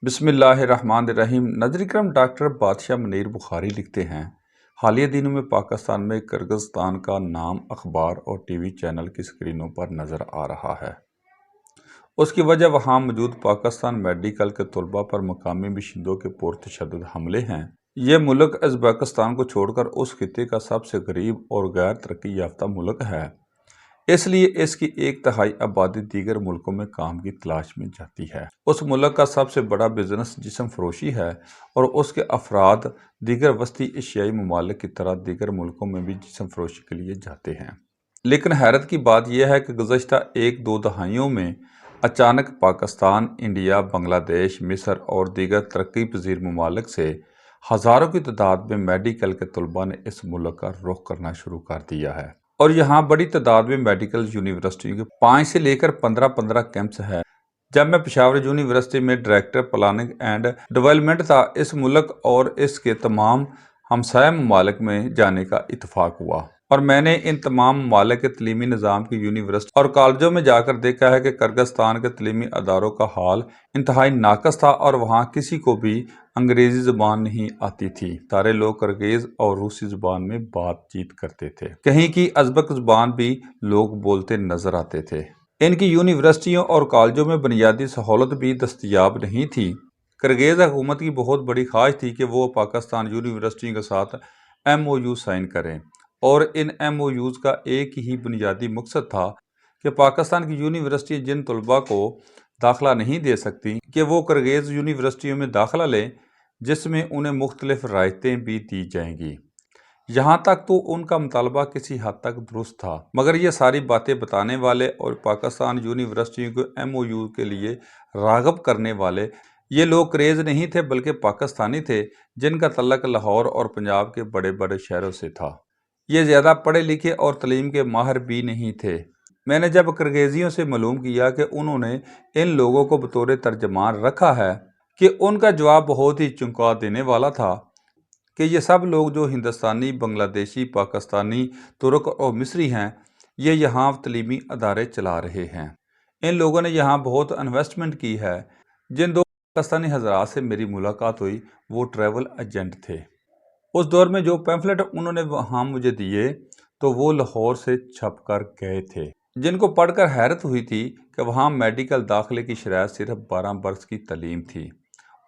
بسم اللہ الرحمن الرحیم۔ ناظرین اکرام، ڈاکٹر بادشاہ منیر بخاری لکھتے ہیں، حالیہ دنوں میں پاکستان میں کرغزستان کا نام اخبار اور ٹی وی چینل کی سکرینوں پر نظر آ رہا ہے۔ اس کی وجہ وہاں موجود پاکستان میڈیکل کے طلباء پر مقامی باشندوں کے پرتشدد حملے ہیں۔ یہ ملک ازبکستان کو چھوڑ کر اس خطے کا سب سے غریب اور غیر ترقی یافتہ ملک ہے، اس لیے اس کی 1/3 آبادی دیگر ملکوں میں کام کی تلاش میں جاتی ہے۔ اس ملک کا سب سے بڑا بزنس جسم فروشی ہے اور اس کے افراد دیگر وسطی ایشیائی ممالک کی طرح دیگر ملکوں میں بھی جسم فروشی کے لیے جاتے ہیں۔ لیکن حیرت کی بات یہ ہے کہ گزشتہ 1-2 دہائیوں میں اچانک پاکستان، انڈیا، بنگلہ دیش، مصر اور دیگر ترقی پذیر ممالک سے ہزاروں کی تعداد میں میڈیکل کے طلباء نے اس ملک کا رخ کرنا شروع کر دیا ہے، اور یہاں بڑی تعداد میں میڈیکل یونیورسٹیوں کے 5 سے لے کر 15 کیمپس ہیں۔ جب میں پشاور یونیورسٹی میں ڈائریکٹر پلاننگ اینڈ ڈیولپمنٹ تھا، اس ملک اور اس کے تمام ہمسایہ ممالک میں جانے کا اتفاق ہوا، اور میں نے ان تمام ممالک کے تعلیمی نظام کی یونیورسٹی اور کالجوں میں جا کر دیکھا ہے کہ کرغزستان کے تعلیمی اداروں کا حال انتہائی ناقص تھا، اور وہاں کسی کو بھی انگریزی زبان نہیں آتی تھی۔ سارے لوگ کرغیز اور روسی زبان میں بات چیت کرتے تھے، کہیں کی ازبک زبان بھی لوگ بولتے نظر آتے تھے۔ ان کی یونیورسٹیوں اور کالجوں میں بنیادی سہولت بھی دستیاب نہیں تھی۔ کرغیز حکومت کی بہت بڑی خواہش تھی کہ وہ پاکستان یونیورسٹیوں کے ساتھ MOU سائن کریں، اور ان MOUs کا ایک ہی بنیادی مقصد تھا کہ پاکستان کی یونیورسٹی جن طلباء کو داخلہ نہیں دے سکتی کہ وہ کرغیز یونیورسٹیوں میں داخلہ لیں، جس میں انہیں مختلف رعایتیں بھی دی جائیں گی۔ یہاں تک تو ان کا مطالبہ کسی حد تک درست تھا، مگر یہ ساری باتیں بتانے والے اور پاکستان یونیورسٹیوں کو MOU کے لیے راغب کرنے والے یہ لوگ کرغیز نہیں تھے بلکہ پاکستانی تھے، جن کا تعلق لاہور اور پنجاب کے بڑے بڑے شہروں سے تھا۔ یہ زیادہ پڑھے لکھے اور تعلیم کے ماہر بھی نہیں تھے۔ میں نے جب کرغیزیوں سے معلوم کیا کہ انہوں نے ان لوگوں کو بطور ترجمان رکھا ہے، کہ ان کا جواب بہت ہی چونکا دینے والا تھا کہ یہ سب لوگ جو ہندوستانی، بنگلہ دیشی، پاکستانی، ترک اور مصری ہیں، یہ یہاں تعلیمی ادارے چلا رہے ہیں۔ ان لوگوں نے یہاں بہت انویسٹمنٹ کی ہے۔ جن 2 پاکستانی حضرات سے میری ملاقات ہوئی وہ ٹریول ایجنٹ تھے۔ اس دور میں جو پیمفلٹ انہوں نے وہاں مجھے دیے تو وہ لاہور سے چھپ کر گئے تھے، جن کو پڑھ کر حیرت ہوئی تھی کہ وہاں میڈیکل داخلے کی شرائط صرف 12 برس کی تعلیم تھی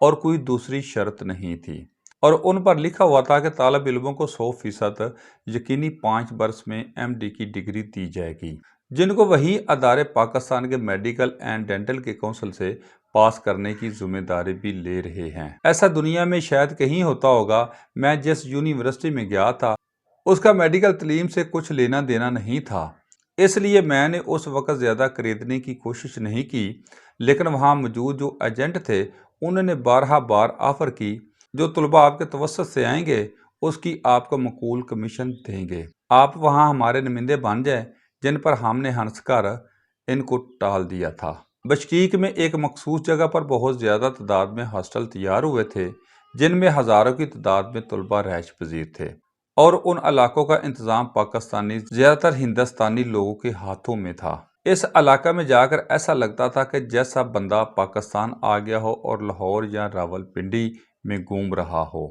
اور کوئی دوسری شرط نہیں تھی، اور ان پر لکھا ہوا تھا کہ طالب علموں کو 100% یقینی 5 برس میں MD کی ڈگری دی جائے گی، جن کو وہی ادارے پاکستان کے میڈیکل اینڈ ڈینٹل کے کونسل سے پاس کرنے کی ذمہ داری بھی لے رہے ہیں۔ ایسا دنیا میں شاید کہیں ہوتا ہوگا۔ میں جس یونیورسٹی میں گیا تھا اس کا میڈیکل تعلیم سے کچھ لینا دینا نہیں تھا، اس لیے میں نے اس وقت زیادہ خریدنے کی کوشش نہیں کی، لیکن وہاں موجود جو ایجنٹ تھے انہوں نے بار آفر کی، جو طلباء آپ کے توسط سے آئیں گے اس کی آپ کو معقول کمیشن دیں گے، آپ وہاں ہمارے نمائندے بن جائیں، جن پر ہم نے ہنس کر ان کو ٹال دیا تھا۔ بشکیک میں ایک مخصوص جگہ پر بہت زیادہ تعداد میں ہاسٹل تیار ہوئے تھے، جن میں ہزاروں کی تعداد میں طلباء رہائش پذیر تھے، اور ان علاقوں کا انتظام پاکستانی، زیادہ تر ہندوستانی لوگوں کے ہاتھوں میں تھا۔ اس علاقہ میں جا کر ایسا لگتا تھا کہ جیسا بندہ پاکستان آ گیا ہو اور لاہور یا راولپنڈی میں گھوم رہا ہو۔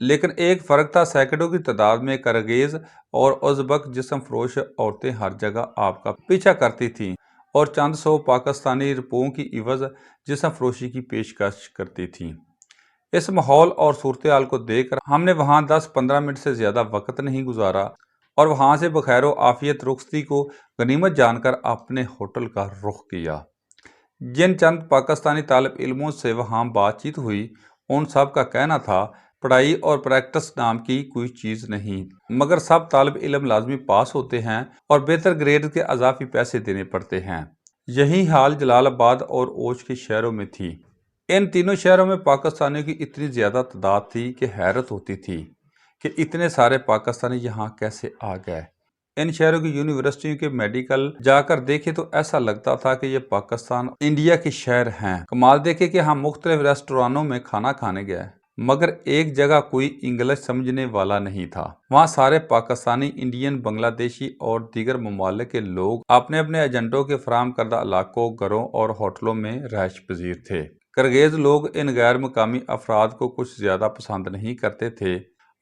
لیکن ایک فرق تھا، سینکڑوں کی تعداد میں کرغیز اور ازبک جسم فروش عورتیں ہر جگہ آپ کا پیچھا کرتی تھیں، اور چند 100 پاکستانی روپوں کی عوض جسم فروشی کی پیشکش کرتی تھیں۔ اس ماحول اور صورتحال کو دیکھ کر ہم نے وہاں 10-15 منٹ سے زیادہ وقت نہیں گزارا، اور وہاں سے بخیر و عافیت رخصتی کو غنیمت جان کر اپنے ہوٹل کا رخ کیا۔ جن چند پاکستانی طالب علموں سے وہاں بات چیت ہوئی، ان سب کا کہنا تھا پڑھائی اور پریکٹس نام کی کوئی چیز نہیں، مگر سب طالب علم لازمی پاس ہوتے ہیں اور بہتر گریڈ کے اضافی پیسے دینے پڑتے ہیں۔ یہی حال جلال آباد اور اوچھ کے شہروں میں تھی۔ ان تینوں شہروں میں پاکستانیوں کی اتنی زیادہ تعداد تھی کہ حیرت ہوتی تھی کہ اتنے سارے پاکستانی یہاں کیسے آ گئے۔ ان شہروں کی یونیورسٹیوں کے میڈیکل جا کر دیکھے تو ایسا لگتا تھا کہ یہ پاکستان انڈیا کے شہر ہیں۔ کمال دیکھے کہ ہم مختلف ریسٹورانوں میں کھانا کھانے گئے، مگر ایک جگہ کوئی انگلش سمجھنے والا نہیں تھا۔ وہاں سارے پاکستانی، انڈین، بنگلہ دیشی اور دیگر ممالک کے لوگ اپنے اپنے ایجنٹوں کے فراہم کردہ علاقوں، گھروں اور ہوٹلوں میں رہائش پذیر تھے۔ کرگیز لوگ ان غیر مقامی افراد کو کچھ زیادہ پسند نہیں کرتے تھے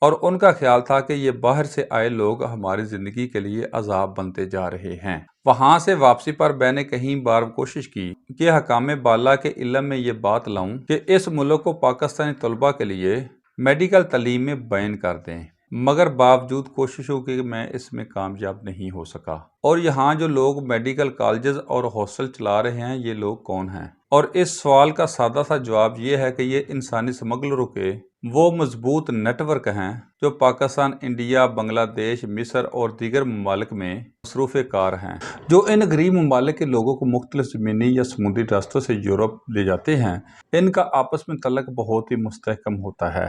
اور ان کا خیال تھا کہ یہ باہر سے آئے لوگ ہماری زندگی کے لیے عذاب بنتے جا رہے ہیں۔ وہاں سے واپسی پر میں نے کئی بار کوشش کی کہ حکام بالا کے علم میں یہ بات لاؤں کہ اس ملک کو پاکستانی طلباء کے لیے میڈیکل تعلیم میں بین کر دیں، مگر باوجود کوششوں کے میں اس میں کامیاب نہیں ہو سکا۔ اور یہاں جو لوگ میڈیکل کالجز اور ہاسٹل چلا رہے ہیں یہ لوگ کون ہیں؟ اور اس سوال کا سادہ سا جواب یہ ہے کہ یہ انسانی سمگلروں کے وہ مضبوط نیٹ ورک ہیں جو پاکستان، انڈیا، بنگلہ دیش، مصر اور دیگر ممالک میں مصروف کار ہیں، جو ان غریب ممالک کے لوگوں کو مختلف زمینی یا سمندری راستوں سے یورپ لے جاتے ہیں۔ ان کا آپس میں تعلق بہت ہی مستحکم ہوتا ہے۔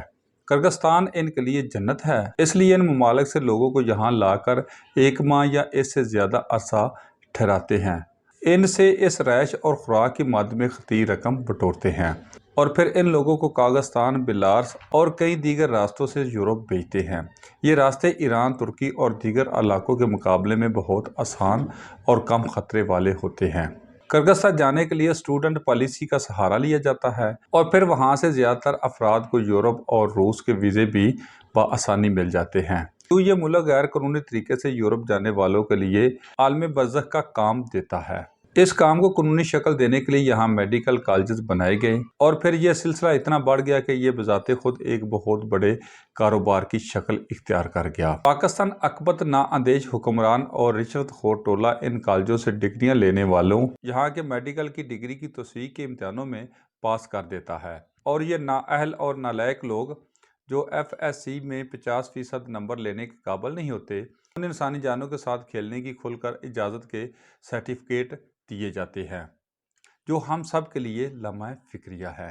کرغستان ان کے لیے جنت ہے، اس لیے ان ممالک سے لوگوں کو یہاں لا کر 1 ماہ یا اس سے زیادہ عرصہ ٹھہراتے ہیں، ان سے اس رہائش اور خوراک کی مد میں خطیر رقم بٹورتے ہیں اور پھر ان لوگوں کو کاغستان، بیلاروس اور کئی دیگر راستوں سے یورپ بھیجتے ہیں۔ یہ راستے ایران، ترکی اور دیگر علاقوں کے مقابلے میں بہت آسان اور کم خطرے والے ہوتے ہیں۔ کرغستان جانے کے لیے اسٹوڈنٹ پالیسی کا سہارا لیا جاتا ہے اور پھر وہاں سے زیادہ تر افراد کو یورپ اور روس کے ویزے بھی بآسانی مل جاتے ہیں۔ تو یہ ملک غیر قانونی طریقے سے یورپ جانے والوں کے لیے عالم برزخ کا کام دیتا ہے۔ اس کام کو قانونی شکل دینے کے لیے یہاں میڈیکل کالجز بنائے گئے اور پھر یہ سلسلہ اتنا بڑھ گیا کہ یہ بذات خود ایک بہت بڑے کاروبار کی شکل اختیار کر گیا۔ پاکستان عاقبت نااندیش حکمران اور رشوت خور ٹولہ ان کالجوں سے ڈگریاں لینے والوں یہاں کے میڈیکل کی ڈگری کی توثیق کے امتحانوں میں پاس کر دیتا ہے، اور یہ نااہل اور نالائق لوگ جو FSC میں 50% نمبر لینے کے قابل نہیں ہوتے، ان انسانی جانوں کے ساتھ کھیلنے کی کھل کر اجازت کے سرٹیفکیٹ دیے جاتے ہیں، جو ہم سب کے لیے لمحہ فکریہ ہے۔